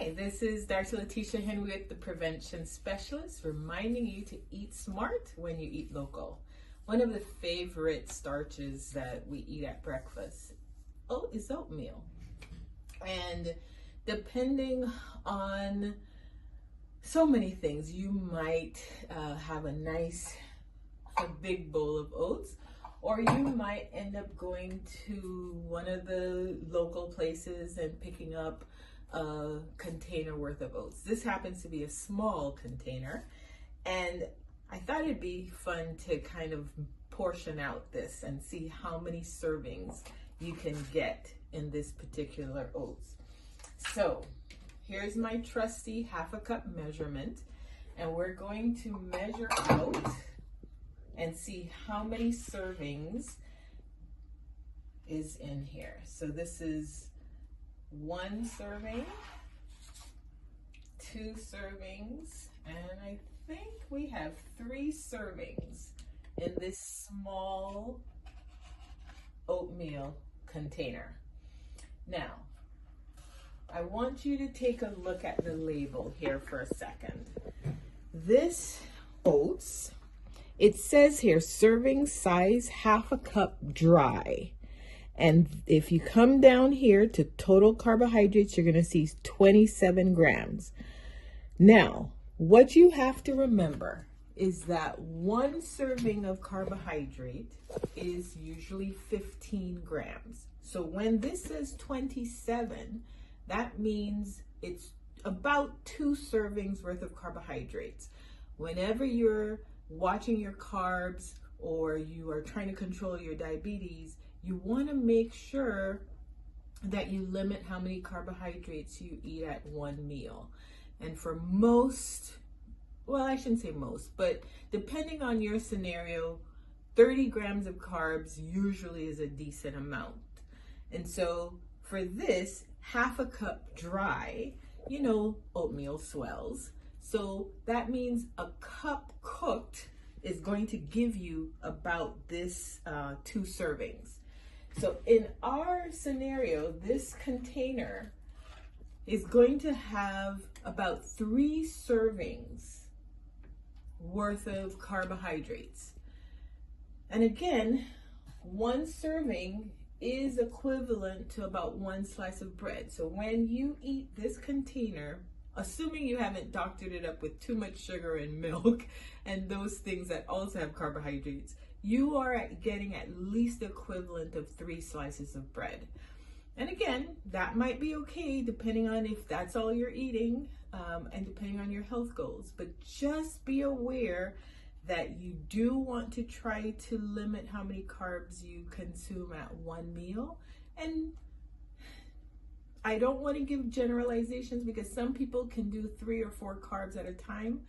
Hi, this is Dr. Letitia Henwick, the Prevention Specialist, reminding you to eat smart when you eat local. One of the favorite starches that we eat at breakfast is oatmeal. And depending on so many things, you might have a big bowl of oats, or you might end up going to one of the local places and picking up a container worth of oats. This happens to be a small container, and I thought it'd be fun to kind of portion out this and see how many servings you can get in this particular oats. So here's my trusty half a cup measurement, and we're going to measure out and see how many servings is in here. So this is 1 serving, 2 servings, and I think we have 3 servings in this small oatmeal container. Now, I want you to take a look at the label here for a second. This oats, it says here, serving size half a cup dry. And if you come down here to total carbohydrates, you're going to see 27 grams. Now, what you have to remember is that 1 serving of carbohydrate is usually 15 grams. So when this says 27, that means it's about 2 servings worth of carbohydrates. Whenever you're watching your carbs or you are trying to control your diabetes, you want to make sure that you limit how many carbohydrates you eat at one meal. And for most, well, I shouldn't say most, but depending on your scenario, 30 grams of carbs usually is a decent amount. And so for this, half a cup dry, you know, oatmeal swells. So that means a cup cooked is going to give you about this 2 servings. So in our scenario, this container is going to have about 3 servings worth of carbohydrates. And again, 1 serving is equivalent to about 1 slice of bread. So when you eat this container, assuming you haven't doctored it up with too much sugar and milk and those things that also have carbohydrates, you are getting at least the equivalent of 3 slices of bread. And again, that might be okay depending on if that's all you're eating and depending on your health goals. But just be aware that you do want to try to limit how many carbs you consume at one meal. And I don't want to give generalizations because some people can do 3 or 4 carbs at a time,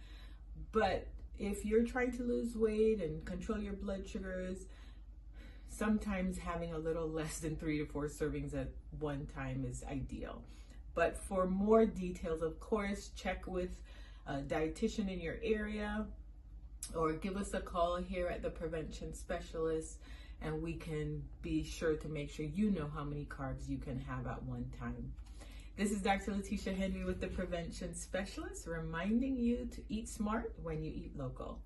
but if you're trying to lose weight and control your blood sugars, sometimes having a little less than 3 to 4 servings at one time is ideal. But for more details, of course, check with a dietitian in your area or give us a call here at the Prevention Specialist, and we can be sure to make sure you know how many carbs you can have at one time. This is Dr. Letitia Henry with the Prevention Specialist, reminding you to eat smart when you eat local.